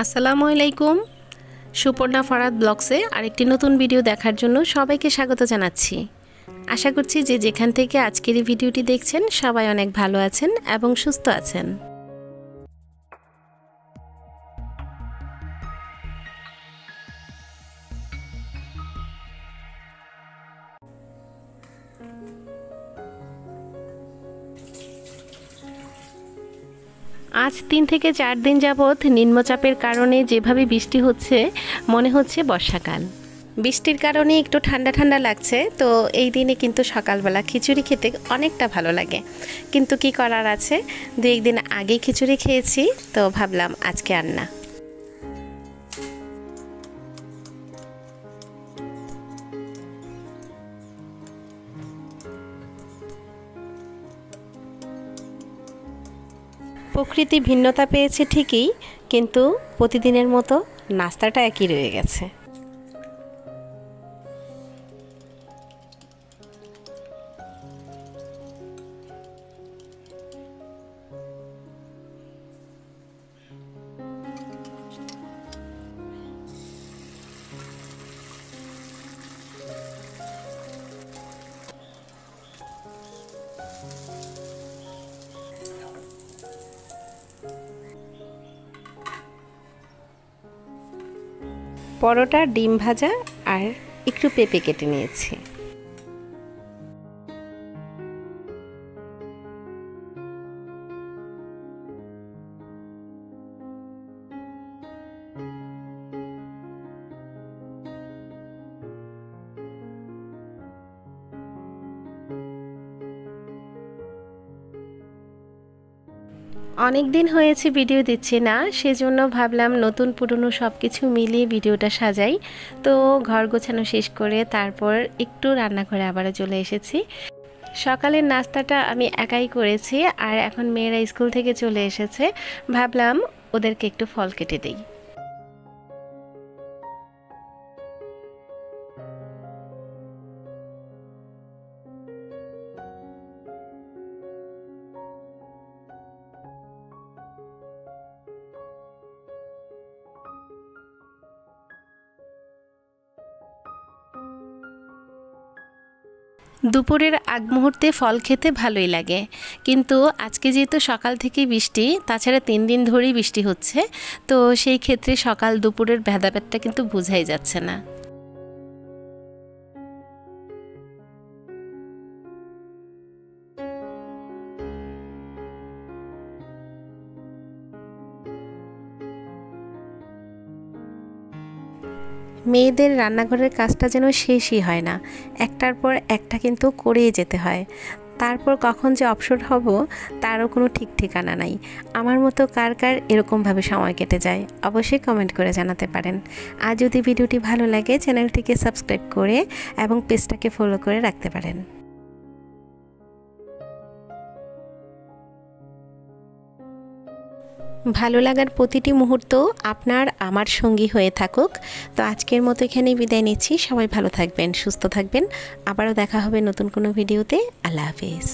আসসালামু আলাইকুম। সুপর্ণা ফরাদ ব্লগসে আরেকটি নতুন ভিডিও দেখার জন্য সবাইকে স্বাগত জানাচ্ছি। আশা করছি যে যেখান থেকে আজকের এই ভিডিওটি দেখছেন সবাই অনেক ভালো আছেন এবং সুস্থ আছেন। আজ 3 থেকে 4 দিন যাবৎ নিম্নচাপের কারণে যেভাবে বৃষ্টি হচ্ছে মনে হচ্ছে বর্ষাকাল। বৃষ্টির কারণে একটু ঠান্ডা ঠান্ডা লাগছে, তো এই দিনে কিন্তু সকালবেলা খিচুড়ি খেতে অনেকটা ভালো লাগে, কিন্তু কি করার আছে, 2-1 দিন আগেই খিচুড়ি খেয়েছি, তো ভাবলাম আজকে আর না। প্রকৃতি ভিন্নতা পেয়েছে ঠিকই, কিন্তু প্রতিদিনের মতো নাস্তাটা একই রয়ে গেছে। পরোটা, ডিম ভাজা আর একটু পেঁপে কেটে নিয়েছি। অনেক দিন হয়েছে ভিডিও দিচ্ছি না, সেজন্য ভাবলাম নতুন পুরনো সব কিছু মিলিয়ে ভিডিওটা সাজাই। তো ঘর গোছানো শেষ করে তারপর একটু রান্নাঘরে আবারও চলে এসেছি। সকালের নাস্তাটা আমি একাই করেছি, আর এখন মেয়েরা স্কুল থেকে চলে এসেছে, ভাবলাম ওদেরকে একটু ফল কেটে দিই। দুপুরের আগ মুহূর্তে ফল খেতে ভালোই লাগে, কিন্তু আজকে যেহেতু সকাল থেকেই বৃষ্টি, তাছাড়া 3 দিন ধরেই বৃষ্টি হচ্ছে, তো সেই ক্ষেত্রে সকাল দুপুরের ভেদাভেদটা কিন্তু বোঝাই যাচ্ছে না। মেয়েদের রান্নাঘরের কাজটা যেন শেষই হয় না, একটার পর একটা কিন্তু করেই যেতে হয়। তারপর কখন যে অবসর হব তারও কোনো ঠিক ঠিকানা নাই। আমার মতো কার কার এরকমভাবে সময় কেটে যায় অবশ্যই কমেন্ট করে জানাতে পারেন। আর যদি ভিডিওটি ভালো লাগে চ্যানেলটিকে সাবস্ক্রাইব করে এবং পেজটাকে ফলো করে রাখতে পারেন। ভালো লাগার প্রতিটি মুহূর্ত আপনার আমার সঙ্গী হয়ে থাকুক। তো আজকের মতো এখানেই বিদায় নিচ্ছি। সবাই ভালো থাকবেন, সুস্থ থাকবেন। আবারও দেখা হবে নতুন কোনো ভিডিওতে। আল্লাহ হাফেজ।